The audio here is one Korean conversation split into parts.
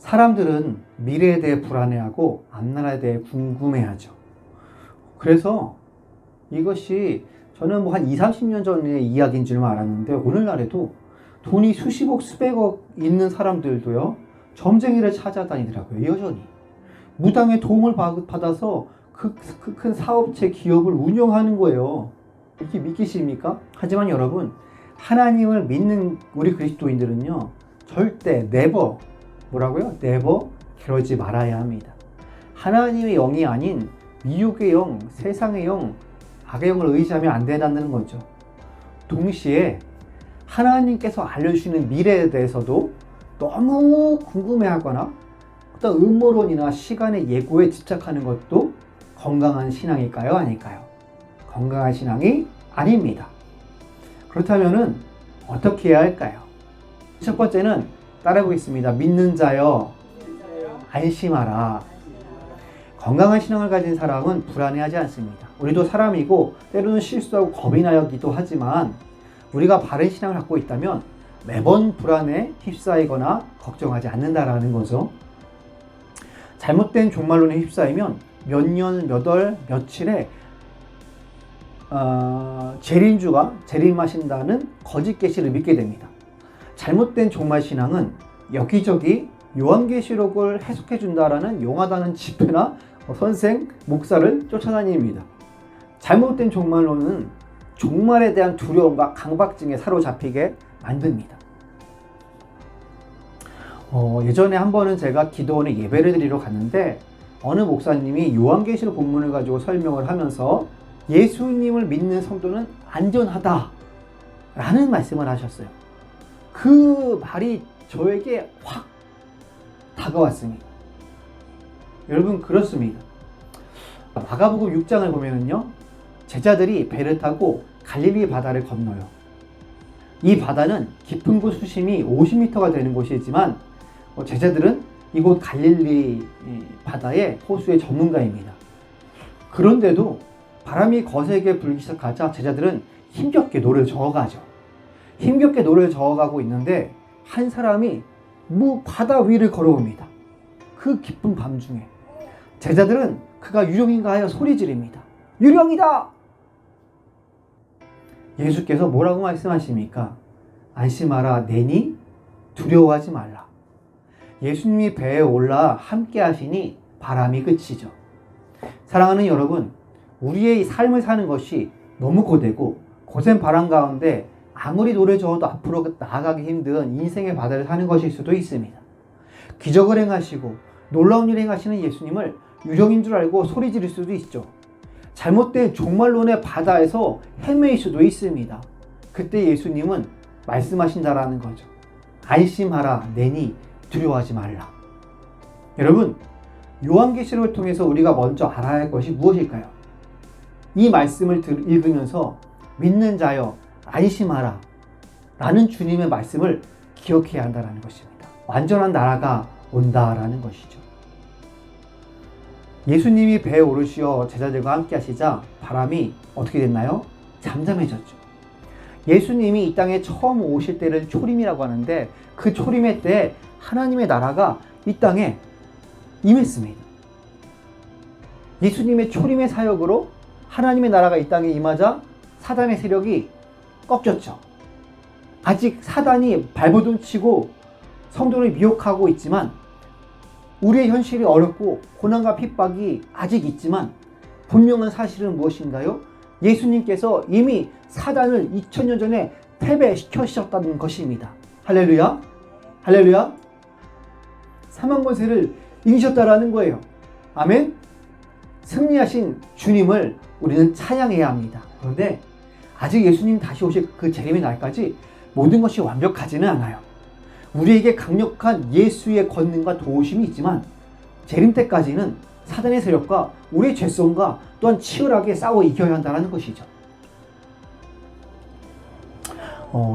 사람들은 미래에 대해 불안해하고 앞날에 대해 궁금해하죠. 그래서 이것이 저는 뭐 한 20, 30년 전의 이야기인 줄만 알았는데 오늘날에도 돈이 수십억, 수백억 있는 사람들도요, 점쟁이를 찾아다니더라고요. 여전히. 무당의 도움을 받아서 그 큰 사업체, 기업을 운영하는 거예요. 이게 믿기십니까? 하지만 여러분, 하나님을 믿는 우리 그리스도인들은요, 절대 never, 뭐라고요? never 그러지 말아야 합니다. 하나님의 영이 아닌 미혹의 영, 세상의 영, 악의 영을 의지하면 안 된다는 거죠. 동시에 하나님께서 알려주시는 미래에 대해서도 너무 궁금해하거나 어떤 음모론이나 시간의 예고에 집착하는 것도 건강한 신앙일까요? 아닐까요? 건강한 신앙이 아닙니다. 그렇다면 어떻게 해야 할까요? 첫 번째는 따라해보겠습니다. 믿는 자여 안심하라. 건강한 신앙을 가진 사람은 불안해하지 않습니다. 우리도 사람이고 때로는 실수하고 겁이 나기도 하지만 우리가 바른 신앙을 갖고 있다면 매번 불안에 휩싸이거나 걱정하지 않는다라는 거죠. 잘못된 종말론에 휩싸이면 몇 년, 몇 월, 며칠에 재림주가 재림하신다는 거짓 계시를 믿게 됩니다. 잘못된 종말 신앙은 여기저기 요한계시록을 해석해 준다라는 용하다는 집회나 선생, 목사를 쫓아다닙니다. 잘못된 종말론은 종말에 대한 두려움과 강박증에 사로잡히게 만듭니다. 예전에 한 번은 제가 기도원에 예배를 드리러 갔는데 어느 목사님이 요한계시록 본문을 가지고 설명을 하면서 예수님을 믿는 성도는 안전하다 라는 말씀을 하셨어요. 그 말이 저에게 확 다가왔습니다. 여러분, 그렇습니다. 마가복음 6장을 보면은요, 제자들이 배를 타고 갈릴리 바다를 건너요. 이 바다는 깊은 곳 수심이 50m가 되는 곳이지만 제자들은 이곳 갈릴리 바다의 호수의 전문가입니다. 그런데도 바람이 거세게 불기 시작하자 제자들은 힘겹게 노를 저어가죠. 힘겹게 노를 저어가고 있는데 한 사람이 바다 위를 걸어옵니다. 그 깊은 밤중에 제자들은 그가 유령인가 하여 소리 지릅니다. 유령이다! 예수께서 뭐라고 말씀하십니까? 안심하라, 내니 두려워하지 말라. 예수님이 배에 올라 함께 하시니 바람이 그치죠. 사랑하는 여러분, 우리의 삶을 사는 것이 너무 고되고 거센 바람 가운데 아무리 노래 저어도 앞으로 나아가기 힘든 인생의 바다를 사는 것일 수도 있습니다. 기적을 행하시고 놀라운 일 행하시는 예수님을 유령인 줄 알고 소리 지를 수도 있죠. 잘못된 종말론의 바다에서 헤매일 수도 있습니다. 그때 예수님은 말씀하신다라는 거죠. 안심하라, 내니 두려워하지 말라. 여러분, 요한계시록을 통해서 우리가 먼저 알아야 할 것이 무엇일까요? 이 말씀을 읽으면서 믿는 자여 안심하라 라는 주님의 말씀을 기억해야 한다는 것입니다. 완전한 나라가 온다라는 것이죠. 예수님이 배에 오르시어 제자들과 함께 하시자 바람이 어떻게 됐나요? 잠잠해졌죠. 예수님이 이 땅에 처음 오실 때를 초림이라고 하는데 그 초림의 때 하나님의 나라가 이 땅에 임했습니다. 예수님의 초림의 사역으로 하나님의 나라가 이 땅에 임하자 사단의 세력이 꺾였죠. 아직 사단이 발버둥 치고 성도를 미혹하고 있지만 우리의 현실이 어렵고 고난과 핍박이 아직 있지만 분명한 사실은 무엇인가요? 예수님께서 이미 사단을 2000년 전에 패배시키셨다는 것입니다. 할렐루야! 할렐루야! 사망 권세를 이기셨다라는 거예요. 아멘? 승리하신 주님을 우리는 찬양해야 합니다. 그런데 아직 예수님 다시 오실 그 재림의 날까지 모든 것이 완벽하지는 않아요. 우리에게 강력한 예수의 권능과 도우심이 있지만 재림 때까지는 사단의 세력과 우리의 죄성과 또한 치열하게 싸워 이겨야 한다는 것이죠.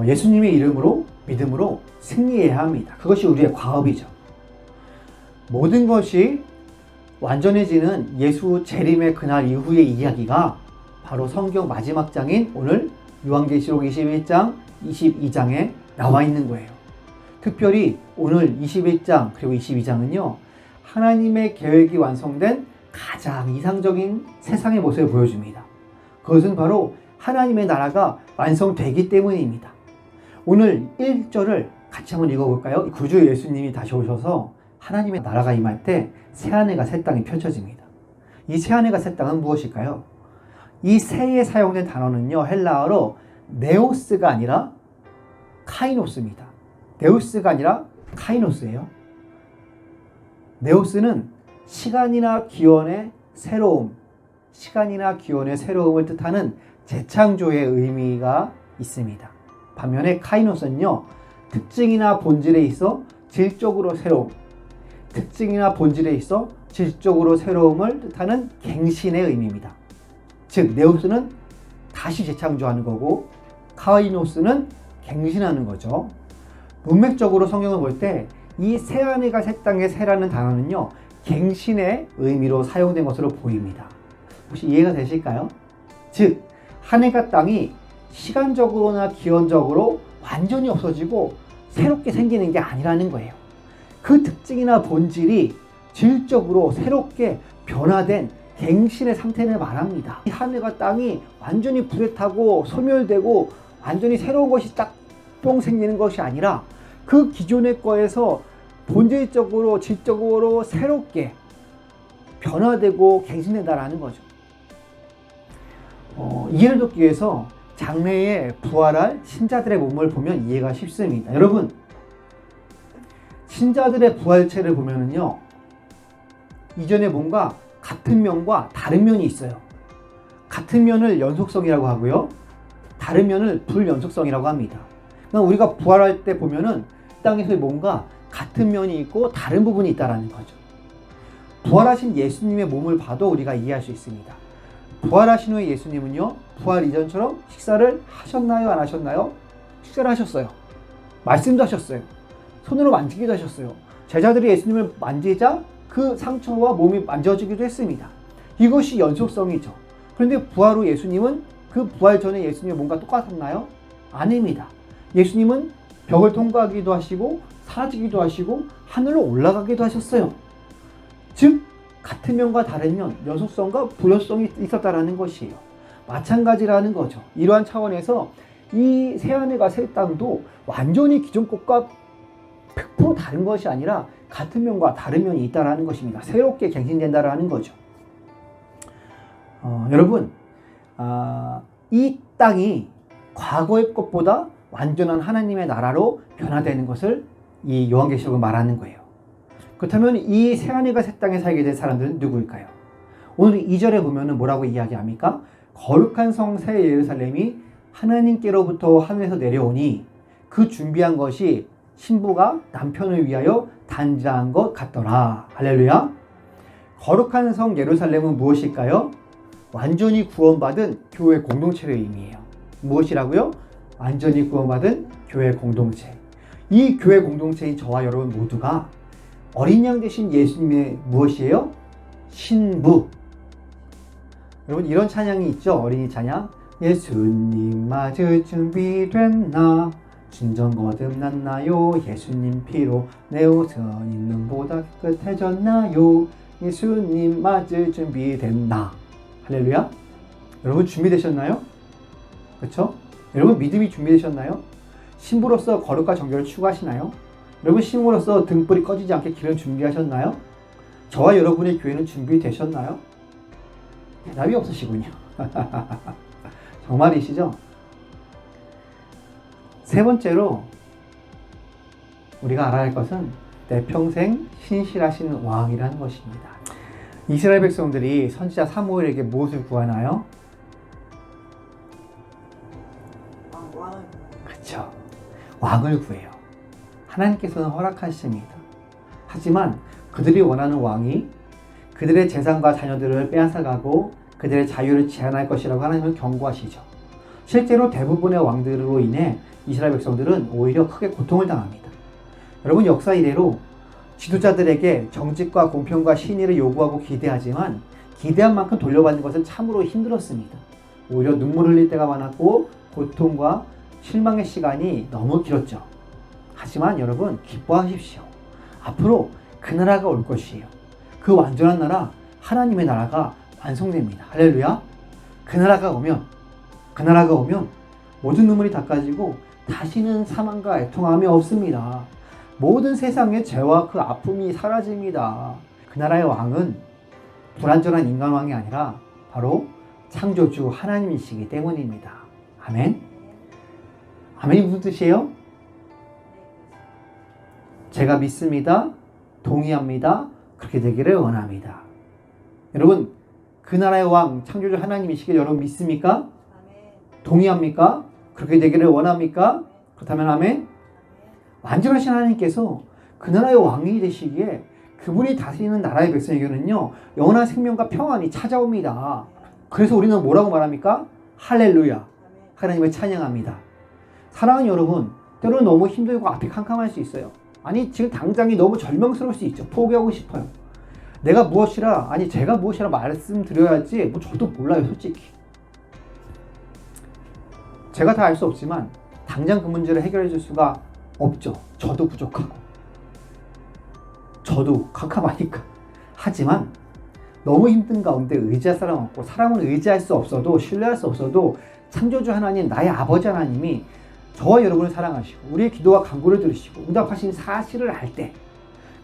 예수님의 이름으로 믿음으로 승리해야 합니다. 그것이 우리의 과업이죠. 모든 것이 완전해지는 예수 재림의 그날 이후의 이야기가 바로 성경 마지막 장인 오늘 요한계시록 21장, 22장에 나와 있는 거예요. 특별히 오늘 21장 그리고 22장은요. 하나님의 계획이 완성된 가장 이상적인 세상의 모습을 보여줍니다. 그것은 바로 하나님의 나라가 완성되기 때문입니다. 오늘 1절을 같이 한번 읽어볼까요? 구주 예수님이 다시 오셔서 하나님의 나라가 임할 때 새하늘과 새 땅이 펼쳐집니다. 이 새하늘과 새 땅은 무엇일까요? 이 새에 사용된 단어는요. 헬라어로 네오스가 아니라 카이노스입니다. 네오스가 아니라 카이노스예요. 네오스는 시간이나 기원의 새로움, 시간이나 기원의 새로움을 뜻하는 재창조의 의미가 있습니다. 반면에 카이노스는요. 특징이나 본질에 있어 질적으로 새로움, 특징이나 본질에 있어 질적으로 새로움을 뜻하는 갱신의 의미입니다. 즉 네오스는 다시 재창조하는 거고 카이노스는 갱신하는 거죠. 문맥적으로 성경을 볼 때 이 새하늘과 새 땅의 새라는 단어는요. 갱신의 의미로 사용된 것으로 보입니다. 혹시 이해가 되실까요? 즉 하늘과 땅이 시간적으로나 기원적으로 완전히 없어지고 새롭게 생기는 게 아니라는 거예요. 그 특징이나 본질이 질적으로 새롭게 변화된 갱신의 상태를 말합니다. 이 하늘과 땅이 완전히 불에 타고 소멸되고 완전히 새로운 것이 딱 뿅 생기는 것이 아니라 그 기존의 거에서 본질적으로 질적으로 새롭게 변화되고 갱신된다라는 거죠. 이해를 돕기 위해서 장래에 부활할 신자들의 몸을 보면 이해가 쉽습니다. 여러분, 신자들의 부활체를 보면은요, 이전의 몸과 같은 면과 다른 면이 있어요. 같은 면을 연속성이라고 하고요, 다른 면을 불연속성이라고 합니다. 그러니까 우리가 부활할 때 보면은 땅에서의 몸과 같은 면이 있고 다른 부분이 있다라는 거죠. 부활하신 예수님의 몸을 봐도 우리가 이해할 수 있습니다. 부활하신 후에 예수님은요, 부활 이전처럼 식사를 하셨나요? 안 하셨나요? 식사를 하셨어요. 말씀도 하셨어요. 손으로 만지기도 하셨어요. 제자들이 예수님을 만지자 그 상처와 몸이 만져지기도 했습니다. 이것이 연속성이죠. 그런데 부활 후 예수님은 그 부활 전에 예수님의 몸과 똑같았나요? 아닙니다. 예수님은 벽을 통과하기도 하시고 사라지기도 하시고 하늘로 올라가기도 하셨어요. 즉 같은 면과 다른 면, 연속성과 불연속성이 있었다라는 것이에요. 마찬가지라는 거죠. 이러한 차원에서 이 새하늘과 새 땅도 완전히 기존 것과 100% 다른 것이 아니라 같은 면과 다른 면이 있다라는 것입니다. 새롭게 갱신된다라는 거죠. 여러분, 이 땅이 과거의 것보다 완전한 하나님의 나라로 변화되는 것을 이 요한계시록은 말하는 거예요. 그렇다면 이 새하늘과 새 땅에 살게 된 사람들은 누구일까요? 오늘 2절에 보면 뭐라고 이야기합니까? 거룩한 성 새 예루살렘이 하나님께로부터 하늘에서 내려오니 그 준비한 것이 신부가 남편을 위하여 단장한 것 같더라. 할렐루야. 거룩한 성 예루살렘은 무엇일까요? 완전히 구원받은 교회 공동체를 의미해요. 무엇이라고요? 완전히 구원받은 교회 공동체. 이 교회 공동체인 저와 여러분 모두가 어린 양 되신 예수님의 무엇이에요? 신부. 여러분 이런 찬양이 있죠? 어린이 찬양. 예수님 맞을 준비됐나? 진정 거듭났나요? 예수님 피로 내 옷은 있는 보다 깨끗해졌나요? 예수님 맞을 준비됐나? 할렐루야. 여러분 준비되셨나요? 그렇죠? 여러분 믿음이 준비되셨나요? 신부로서 거룩과 정결을 추구하시나요? 여러분 신부로서 등불이 꺼지지 않게 길을 준비하셨나요? 저와 여러분의 교회는 준비되셨나요? 대답이 없으시군요. 정말이시죠? 세 번째로 우리가 알아야 할 것은 내 평생 신실하신 왕이라는 것입니다. 이스라엘 백성들이 선지자 사무엘에게 무엇을 구하나요? 그렇죠. 왕을 구해요. 하나님께서는 허락하십니다. 하지만 그들이 원하는 왕이 그들의 재산과 자녀들을 빼앗아가고 그들의 자유를 제한할 것이라고 하나님은 경고하시죠. 실제로 대부분의 왕들로 인해 이스라엘 백성들은 오히려 크게 고통을 당합니다. 여러분 역사 이래로 지도자들에게 정직과 공평과 신의를 요구하고 기대하지만 기대한 만큼 돌려받는 것은 참으로 힘들었습니다. 오히려 눈물 흘릴 때가 많았고 고통과 실망의 시간이 너무 길었죠. 하지만 여러분 기뻐하십시오. 앞으로 그 나라가 올 것이에요. 그 완전한 나라, 하나님의 나라가 완성됩니다. 할렐루야. 그 나라가 오면 모든 눈물이 닦아지고 다시는 사망과 애통함이 없습니다. 모든 세상의 죄와 그 아픔이 사라집니다. 그 나라의 왕은 불완전한 인간왕이 아니라 바로 창조주 하나님이시기 때문입니다. 아멘. 아멘이 무슨 뜻이에요? 제가 믿습니다. 동의합니다. 그렇게 되기를 원합니다. 여러분, 그 나라의 왕 창조주 하나님이시길 여러분 믿습니까? 동의합니까? 그렇게 되기를 원합니까? 그렇다면 아멘. 완전하신 하나님께서 그 나라의 왕이 되시기에 그분이 다스리는 나라의 백성에게는요 영원한 생명과 평안이 찾아옵니다. 그래서 우리는 뭐라고 말합니까? 할렐루야. 하나님을 찬양합니다. 사랑하는 여러분, 때로는 너무 힘들고 앞이 캄캄할 수 있어요. 아니 지금 당장이 너무 절망스러울 수 있죠. 포기하고 싶어요. 제가 무엇이라 말씀드려야지 저도 몰라요. 솔직히 제가 다 알 수 없지만 당장 그 문제를 해결해 줄 수가 없죠. 저도 부족하고 저도 캄캄하니까. 하지만 너무 힘든 가운데 의지할 사람 없고 사람은 의지할 수 없어도 신뢰할 수 없어도 창조주 하나님, 나의 아버지 하나님이 저와 여러분을 사랑하시고 우리의 기도와 간구를 들으시고 응답하신 사실을 알 때,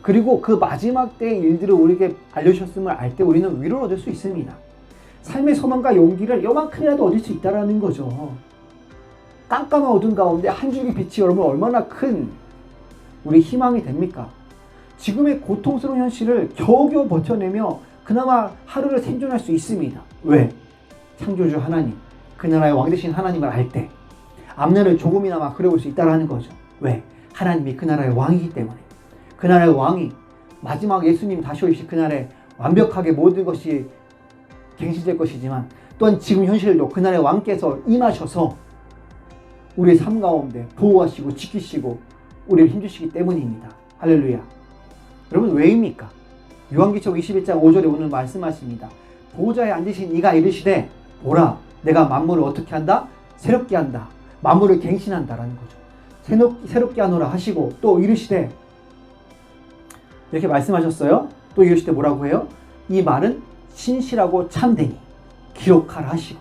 그리고 그 마지막 때의 일들을 우리에게 알려주셨음을 알 때 우리는 위로를 얻을 수 있습니다. 삶의 소망과 용기를 요만큼이라도 얻을 수 있다는 거죠. 깜깜한 어둠 가운데 한 줄기 빛이 여러분 얼마나 큰 우리 희망이 됩니까? 지금의 고통스러운 현실을 겨우겨우 버텨내며 그나마 하루를 생존할 수 있습니다. 왜? 창조주 하나님, 그 나라의 왕 되신 하나님을 알 때 앞날을 조금이나마 그려볼 수 있다는 거죠. 왜? 하나님이 그 나라의 왕이기 때문에. 그 나라의 왕이 마지막 예수님 다시 오실 그날에 완벽하게 모든 것이 갱신될 것이지만 또한 지금 현실도 그 나라의 왕께서 임하셔서 우리의 삶 가운데 보호하시고 지키시고 우리를 힘주시기 때문입니다. 할렐루야. 여러분 왜입니까? 요한계시록 21장 5절에 오늘 말씀하십니다. 보호자에 앉으신 이가 이르시되 보라 내가 만물을 어떻게 한다? 새롭게 한다. 만물을 갱신한다라는 거죠. 새롭게 하노라 하시고 또 이르시되 이렇게 말씀하셨어요. 또 이르시되 뭐라고 해요? 이 말은 신실하고 참되니 기록하라 하시고.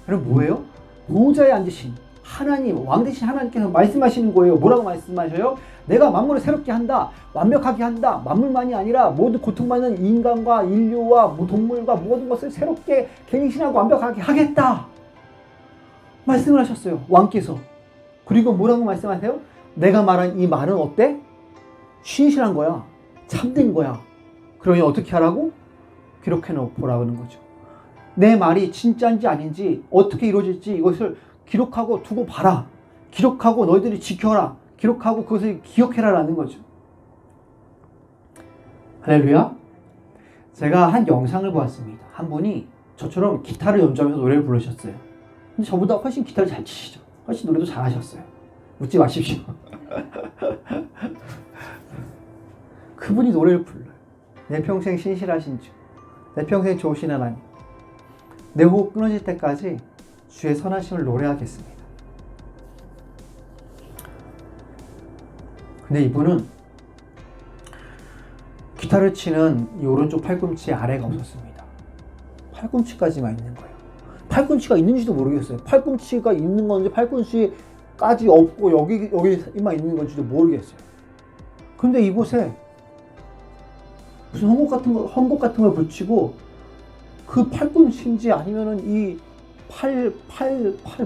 여러분 뭐예요? 보호자에 앉으신 하나님, 왕 되신 하나님께서 말씀하시는 거예요. 뭐라고 말씀하셔요? 내가 만물을 새롭게 한다. 완벽하게 한다. 만물만이 아니라 모두 고통받는 인간과 인류와 동물과 모든 것을 새롭게 갱신하고 완벽하게 하겠다. 말씀을 하셨어요. 왕께서. 그리고 뭐라고 말씀하세요? 내가 말한 이 말은 어때? 신실한 거야. 참된 거야. 그러니 어떻게 하라고? 기록해 놓으라고 하는 거죠. 내 말이 진짜인지 아닌지 어떻게 이루어질지 이것을 기록하고 두고 봐라. 기록하고 너희들이 지켜라. 기록하고 그것을 기억해라라는 거죠. 할렐루야. 제가 한 영상을 보았습니다. 한 분이 저처럼 기타를 연주하면서 노래를 부르셨어요. 근데 저보다 훨씬 기타를 잘 치시죠. 훨씬 노래도 잘하셨어요. 묻지 마십시오. 그분이 노래를 불러요. 내 평생 신실하신 주, 내 평생 좋으신 하나님, 내 호흡 끊어질 때까지 주의 선하심을 노래하겠습니다. 근데 이분은 기타를 치는 이 오른쪽 팔꿈치 아래가 없었습니다. 팔꿈치까지만 있는 거예요. 팔꿈치가 있는지도 모르겠어요. 팔꿈치가 있는 건지 팔꿈치까지 없고 여기만 있는 건지도 모르겠어요. 근데 이곳에 무슨 헝겊 같은 걸 붙이고 그 팔꿈치인지 아니면은 이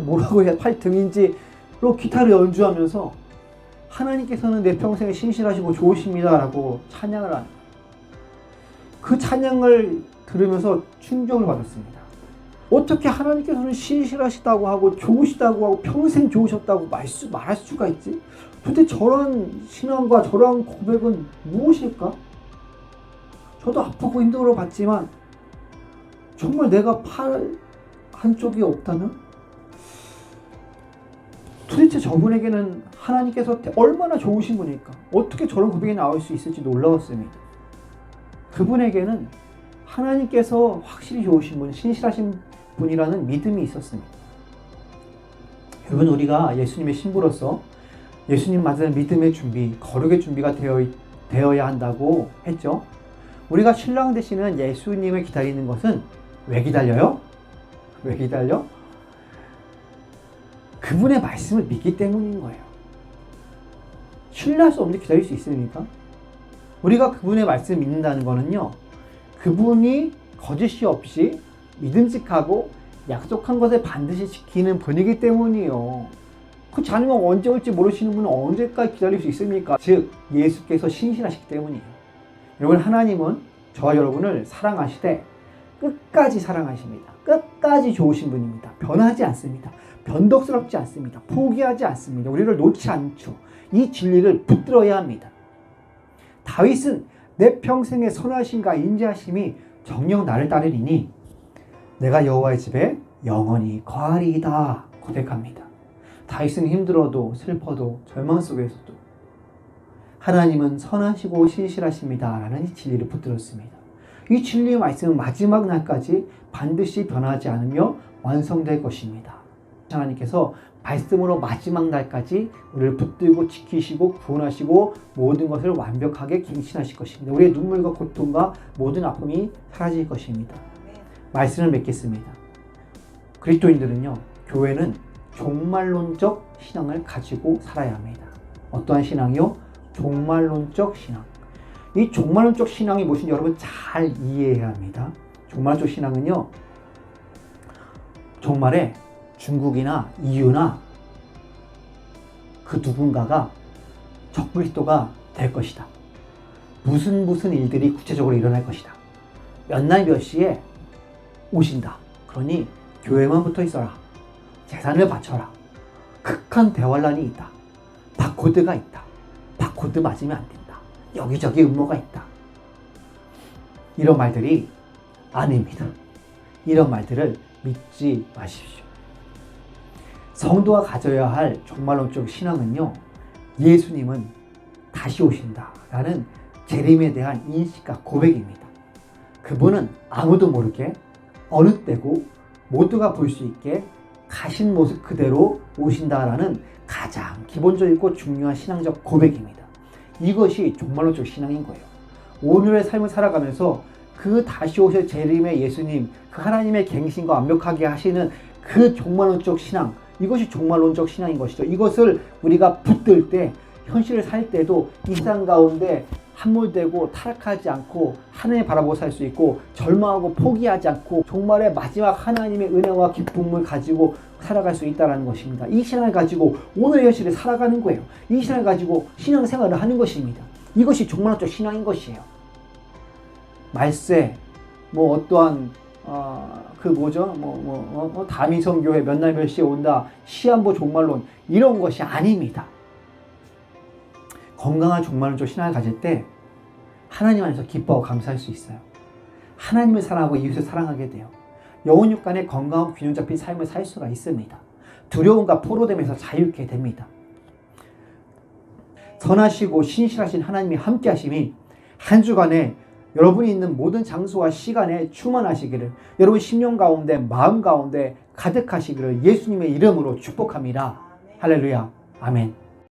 뭐라고 해야 팔등인지로 기타를 연주하면서 하나님께서는 내 평생에 신실하시고 좋으십니다 라고 찬양을 하는, 그 찬양을 들으면서 충격을 받았습니다. 어떻게 하나님께서는 신실하시다고 하고 좋으시다고 하고 평생 좋으셨다고 말할 수가 있지? 도대체 저런 신앙과 저런 고백은 무엇일까? 저도 아프고 힘들어 봤지만 정말 내가 팔 한쪽이 없다면 도대체 저분에게는 하나님께서 얼마나 좋으신 분일까? 어떻게 저런 고백이 나올 수 있을지 놀라웠습니다. 그분에게는 하나님께서 확실히 좋으신 분, 신실하신 분이라는 믿음이 있었습니다. 여러분 우리가 예수님의 신부로서 예수님 맞은 믿음의 준비, 거룩의 준비가 되어야 한다고 했죠. 우리가 신랑 되시는 예수님을 기다리는 것은 왜 기다려요? 왜 기다려? 그분의 말씀을 믿기 때문인 거예요. 신뢰할 수 없는데 기다릴 수 있습니까? 우리가 그분의 말씀을 믿는다는 거는요, 그분이 거짓이 없이 믿음직하고 약속한 것을 반드시 지키는 분이기 때문이에요. 그렇지 않으면 언제 올지 모르시는 분은 언제까지 기다릴 수 있습니까? 즉 예수께서 신실하시기 때문이에요. 여러분, 하나님은 저와 여러분을 사랑하시되 끝까지 사랑하십니다. 끝까지 좋으신 분입니다. 변하지 않습니다. 변덕스럽지 않습니다. 포기하지 않습니다. 우리를 놓지 않죠. 이 진리를 붙들어야 합니다. 다윗은 내 평생의 선하심과 인자하심이 정녕 나를 따르리니 내가 여호와의 집에 영원히 거하리이다 고백합니다. 다윗은 힘들어도 슬퍼도 절망 속에서도 하나님은 선하시고 신실하십니다 라는 이 진리를 붙들었습니다. 이 진리의 말씀은 마지막 날까지 반드시 변하지 않으며 완성될 것입니다. 하나님께서 말씀으로 마지막 날까지 우리를 붙들고 지키시고 구원하시고 모든 것을 완벽하게 갱신하실 것입니다. 우리의 눈물과 고통과 모든 아픔이 사라질 것입니다. 말씀을 맺겠습니다. 그리스도인들은요, 교회는 종말론적 신앙을 가지고 살아야 합니다. 어떠한 신앙이요? 종말론적 신앙. 이 종말론적 신앙이 무엇인지 여러분 잘 이해해야 합니다. 종말론적 신앙은요, 종말에 중국이나 EU나 그 누군가가 적그리스도가 될 것이다. 무슨 일들이 구체적으로 일어날 것이다. 몇 날 몇 시에 오신다. 그러니 교회만 붙어 있어라. 재산을 바쳐라. 극한 대환란이 있다. 바코드가 있다. 바코드 맞으면 안 된다. 여기저기 음모가 있다. 이런 말들이 아닙니다. 이런 말들을 믿지 마십시오. 성도가 가져야 할 종말론적 신앙은요, 예수님은 다시 오신다라는 재림에 대한 인식과 고백입니다. 그분은 아무도 모르게 어느 때고 모두가 볼 수 있게 가신 모습 그대로 오신다라는 가장 기본적이고 중요한 신앙적 고백입니다. 이것이 종말론적 신앙인 거예요. 오늘의 삶을 살아가면서 그 다시 오실 재림의 예수님, 그 하나님의 갱신과 완벽하게 하시는 그 종말론적 신앙, 이것이 종말론적 신앙인 것이죠. 이것을 우리가 붙들 때, 현실을 살 때도 이 세상 가운데 함몰되고 타락하지 않고 하나님 바라보고 살 수 있고, 절망하고 포기하지 않고 종말의 마지막 하나님의 은혜와 기쁨을 가지고 살아갈 수 있다는 것입니다. 이 신앙을 가지고 오늘의 현실을 살아가는 거예요. 이 신앙을 가지고 신앙생활을 하는 것입니다. 이것이 종말론적 신앙인 것이에요. 말세, 어떠한 다미성교회 몇 날 몇 시에 온다, 시한부 종말론, 이런 것이 아닙니다. 건강한 종말론적 신앙을 가질 때 하나님 안에서 기뻐하고 감사할 수 있어요. 하나님을 사랑하고 이웃을 사랑하게 돼요. 영혼 육간의 건강하고 균형 잡힌 삶을 살 수가 있습니다. 두려움과 포로됨에서 자유케 됩니다. 선하시고 신실하신 하나님이 함께 하심이 한 주간에 여러분이 있는 모든 장소와 시간에 충만하시기를, 여러분 심령 가운데 마음 가운데 가득하시기를 예수님의 이름으로 축복합니다. 할렐루야. 아멘.